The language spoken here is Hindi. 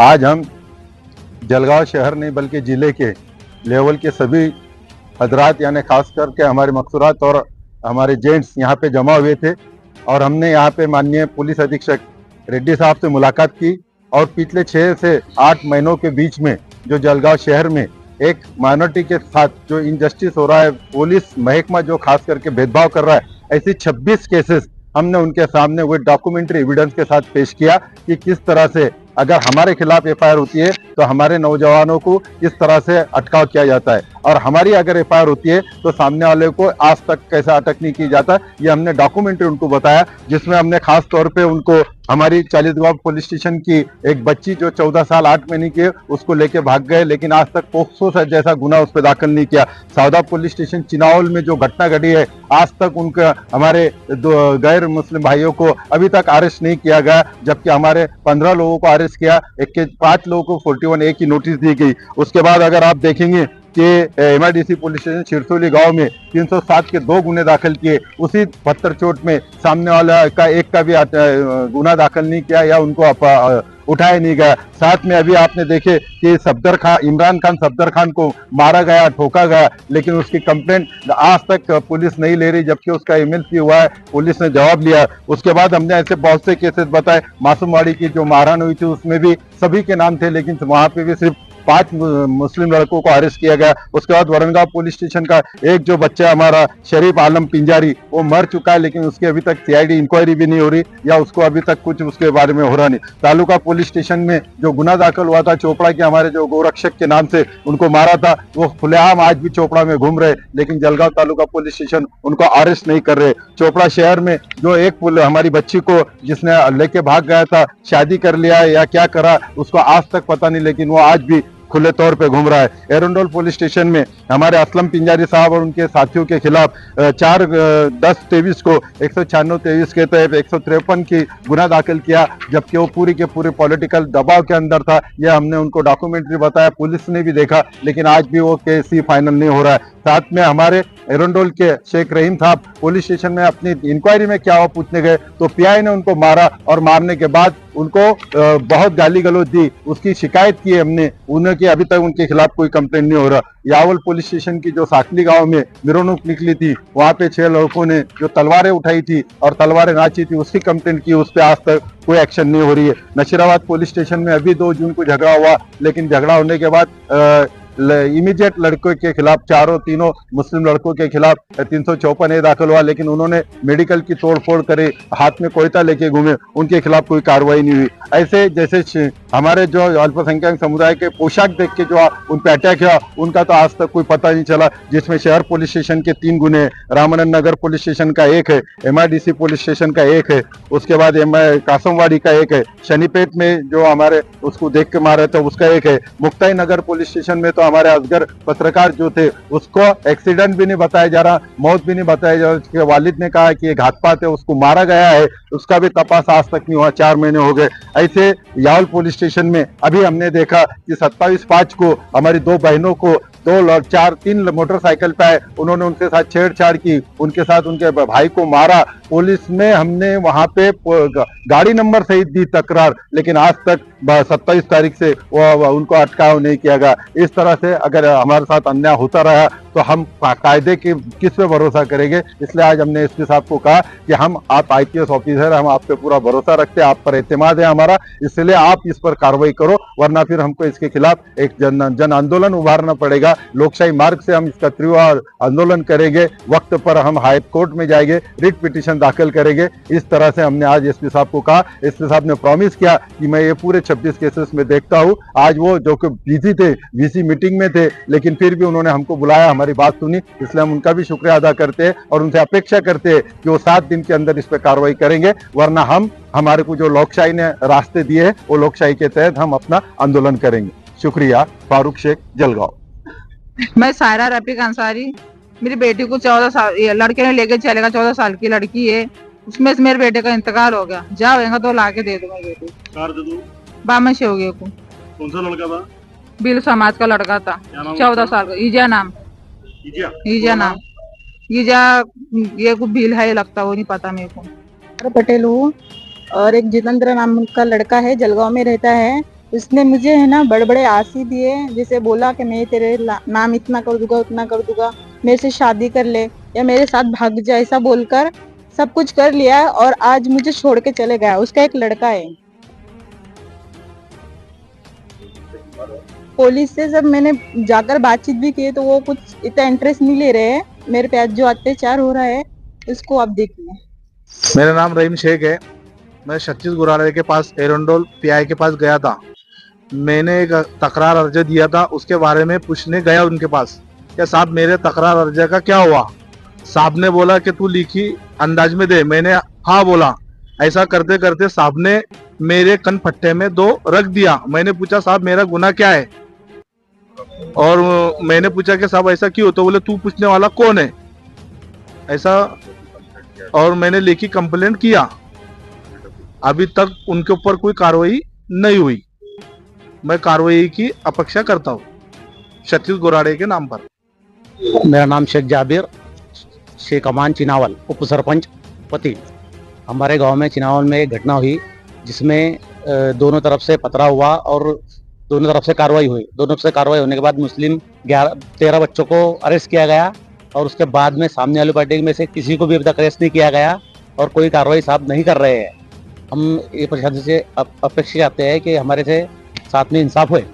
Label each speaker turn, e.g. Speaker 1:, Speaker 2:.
Speaker 1: आज हम जलगांव शहर नहीं बल्कि ज़िले के लेवल के सभी हजरात यानी खास करके हमारे मकसूरात और हमारे जेंट्स यहाँ पे जमा हुए थे और हमने यहाँ पे माननीय पुलिस अधीक्षक रेड्डी साहब से मुलाकात की और पिछले 6 से 8 महीनों के बीच में जो जलगांव शहर में एक माइनॉरिटी के साथ जो इनजस्टिस हो रहा है, पुलिस महकमा जो खास करके भेदभाव कर रहा है, ऐसी 26 केसेस हमने उनके सामने वो डॉक्यूमेंट्री एविडेंस के साथ पेश किया कि किस तरह से अगर हमारे खिलाफ एफआईआर होती है तो हमारे नौजवानों को किस तरह से अटकाव किया जाता है और हमारी अगर एफआईआर होती है तो सामने वाले को आज तक कैसा अटक नहीं किया जाता। ये हमने डॉक्यूमेंट्री उनको बताया, जिसमें हमने खास तौर पे उनको हमारी चालीसगांव पुलिस स्टेशन की एक बच्ची जो 14 साल 8 महीने की है उसको लेके भाग गए, लेकिन आज तक पोक्सो से जैसा गुना उस पर दाखिल नहीं किया। सौदा पुलिस स्टेशन चिनावल में जो घटना घटी है, आज तक उनका हमारे गैर मुस्लिम भाइयों को अभी तक अरेस्ट नहीं किया गया, जबकि हमारे 15 लोगों को अरेस्ट किया, 5 लोगों को 41A की नोटिस दी गई। उसके बाद अगर आप देखेंगे कि MIDC पुलिस स्टेशन छिरसोली गांव में 307 के 2 गुने दाखिल किए, उसी पत्थर चोट में सामने वाला का एक का भी गुना दाखिल नहीं किया या उनको उठाया नहीं गया। साथ में अभी आपने देखे कि इमरान खान सफदर खान को मारा गया, ठोका गया, लेकिन उसकी कंप्लेंट आज तक पुलिस नहीं ले रही, जबकि उसका MLC हुआ है, पुलिस ने जवाब लिया। उसके बाद हमने ऐसे बहुत से केसेस बताए। मासूमवाड़ी की जो मारहाण हुई थी उसमें भी सभी के नाम थे, लेकिन वहां पे भी सिर्फ 5 मुस्लिम लड़कों को अरेस्ट किया गया। उसके बाद वरंगाव पुलिस स्टेशन का एक जो बच्चा हमारा शरीफ आलम पिंजारी, वो मर चुका है, लेकिन उसकी अभी तक CID इंक्वायरी भी नहीं हो रही या उसको अभी तक कुछ उसके बारे में हो रहा नहीं। तालुका पुलिस स्टेशन में जो गुना दाखिल हुआ था चोपड़ा के हमारे जो गोरक्षक के नाम से उनको मारा था, वो खुलेआम आज भी चोपड़ा में घूम रहे, लेकिन जलगांव तालुका पुलिस स्टेशन उनको अरेस्ट नहीं कर रहे। चोपड़ा शहर में जो एक हमारी बच्ची को जिसने लेके भाग गया था, शादी कर लिया या क्या करा उसको आज तक पता नहीं, लेकिन वो आज भी खुले तौर पे घूम रहा है। एरंडोल पुलिस स्टेशन में हमारे असलम पिंजारी साहब और उनके साथियों के खिलाफ 4-10-23 को 196-23 के तहत 153 की गुना दाखिल किया, जबकि वो पूरी के पूरे पॉलिटिकल दबाव के अंदर था। यह हमने उनको डॉक्यूमेंट्री बताया, पुलिस ने भी देखा, लेकिन आज भी वो केस ही फाइनल नहीं हो रहा है। साथ में हमारे एरंडोल के शेख रहीम साहब पुलिस स्टेशन में अपनी इंक्वायरी में क्या हुआ पूछने गए तो PI ने उनको मारा और मारने के बाद उनको बहुत गाली गलौज दी, उसकी शिकायत की हमने, उनकी अभी तक उनके खिलाफ कोई कंप्लेंट नहीं हो रहा। यावल पुलिस स्टेशन की जो साकली गांव में मिरोनुक निकली थी, वहां पे 6 लड़कों ने जो तलवारें उठाई थी और तलवारें नाची थी, उसकी कंप्लेंट की, उस पर आज तक कोई एक्शन नहीं हो रही है। नशीराबाद पुलिस स्टेशन में अभी 2 जून को झगड़ा हुआ, लेकिन झगड़ा होने के बाद इमीडिएट लड़कों के खिलाफ तीनों मुस्लिम लड़कों के खिलाफ 354A दाखिल हुआ, लेकिन उन्होंने मेडिकल की तोड़फोड़ करे, हाथ में कोयता लेके घूमे, उनके खिलाफ कोई कार्रवाई नहीं हुई। ऐसे जैसे हमारे जो अल्पसंख्यक समुदाय के पोशाक देख के जो उन पर अटैक हुआ, उनका तो आज तक कोई पता नहीं चला, जिसमें शहर पुलिस स्टेशन के 3 गुने, रामानंद नगर पुलिस स्टेशन का 1 है, MIDC पुलिस स्टेशन का 1 है, उसके बाद कासमवाड़ी का 1 है, शनिपेट में जो हमारे उसको देख के मारे थे उसका 1 है, मुक्ताई नगर पुलिस स्टेशन में तो हमारे असगर पत्रकार जो थे उसको एक्सीडेंट भी नहीं बताया जा रहा, मौत भी नहीं बताया जा रहा। उसके वालिद ने कहा कि ये घातपात है, उसको मारा गया है, उसका भी तपास आज तक नहीं हुआ, 4 महीने हो गए। ऐसे यावल पुलिस स्टेशन में अभी हमने देखा कि 27/5 को हमारी 2 बहनों को 3 मोटरसाइकिल पे आए, उन्होंने उनके साथ छेड़छाड़ की, उनके साथ उनके भाई को मारा। पुलिस में हमने वहां पे गाड़ी नंबर सहित दी तकरार, लेकिन आज तक 27 तारीख से उनको अटकाव नहीं किया गया। इस तरह से अगर हमारे साथ अन्याय होता रहा तो हम कायदे के किस पे भरोसा करेंगे। इसलिए आज हमने SP साहब को कहा कि आप IPS ऑफिसर, हम आप पे पूरा भरोसा रखते हैं, आप पर एतमाद है हमारा, इसलिए आप इस पर कार्रवाई करो, वरना फिर हमको इसके खिलाफ एक जन आंदोलन उभारना पड़ेगा। लोकशाही मार्ग से हम इसका तीव्र आंदोलन करेंगे, वक्त पर हम हाई कोर्ट में जाएंगे, रिट पिटीशन दाखिल करेंगे। इस तरह से हमने आज SP साहब को कहा। SP साहब ने प्रॉमिस किया कि मैं ये पूरे 26 केसेस में देखता हूँ। आज वो जो कि बिजी थे, VC मीटिंग में थे, लेकिन फिर भी उन्होंने हमको बुलाया, हमारी बात सुनी, इसलिए हम उनका भी शुक्रिया अदा करते हैं और उनसे अपेक्षा करते हैं कि वो 7 दिन के अंदर इस पर कार्रवाई करेंगे, वरना हमारे को जो लोकशाही ने रास्ते दिए हैं वो लोकशाही के तहत हम अपना आंदोलन करेंगे। शुक्रिया। फारूक शेख, जलगांव।
Speaker 2: मैं सायरा रफीक अंसारी, मेरी बेटी को 14 साल लड़के ने लेके चलेगा, 14 साल की लड़की है, उसमें से मेरे बेटे का इंतकाल हो गया। जाओगा तो लाके दे दूंगा बेटी। कार दे दो। बामन शेवगे को।
Speaker 3: कौन सा लड़का था?
Speaker 2: बिल समाज का लड़का था, 14 साल का। ईजा नाम। ईजा ये को बिल है लगता, वो नहीं पता मेरे को।
Speaker 4: पटेल हूँ और एक जितेंद्र नाम का लड़का है, जलगांव में रहता है।
Speaker 3: उसने मुझे है ना बड़े बड़े आशी दिए, जैसे बोला कि मैं तेरे नाम इतना कर दूंगा उतना कर दूंगा, मेरे से शादी कर ले या मेरे साथ भाग जा, ऐसा बोलकर सब कुछ कर लिया है और आज मुझे छोड़ के चले गया। उसका एक लड़का है। पुलिस से जब मैंने जाकर बातचीत भी की तो वो कुछ इतना इंटरेस्ट नहीं ले रहे हैं। मेरे पे आज जो अत्याचार हो रहा है उसको आप देखिए।
Speaker 4: मेरा नाम रहीम शेख है। मैं छत्तीस गुराड़े के पास एरंडोल पीआई के पास गया था। मैंने एक तकरार अर्जी दिया था, उसके बारे में पूछने गया उनके पास क्या साहब मेरे तकरार अर्जी का क्या हुआ। साहब ने बोला कि तू लिखी अंदाज में दे। मैंने हाँ बोला। ऐसा करते करते साहब ने मेरे कन फट्टे में 2 रख दिया। मैंने पूछा साहब मेरा गुनाह क्या है, और मैंने पूछा कि साहब ऐसा क्यों, तो बोले तू पूछने वाला कौन है ऐसा। और मैंने लिखी कंप्लेंट किया। अभी तक उनके ऊपर कोई कार्रवाई नहीं हुई। मैं कार्रवाई की अपेक्षा करता हूँ छत्तीस गुराड़े के नाम पर।
Speaker 5: मेरा नाम शेख जाबिर, शेख अमान चिनावल, उप सरपंच पति। हमारे गांव में चिनावल में एक घटना हुई जिसमें दोनों तरफ से पथरा हुआ और दोनों तरफ से कार्रवाई हुई। दोनों तरफ से कार्रवाई होने के बाद मुस्लिम 13 बच्चों को अरेस्ट किया गया और उसके बाद में सामने वाली पार्टी में से किसी को भी अभी तक अरेस्ट नहीं किया गया और कोई कार्रवाई साहब नहीं कर रहे हैं। हम ये प्रशासन से अपेक्षा चाहते हैं कि हमारे से साथ में इंसाफ होए।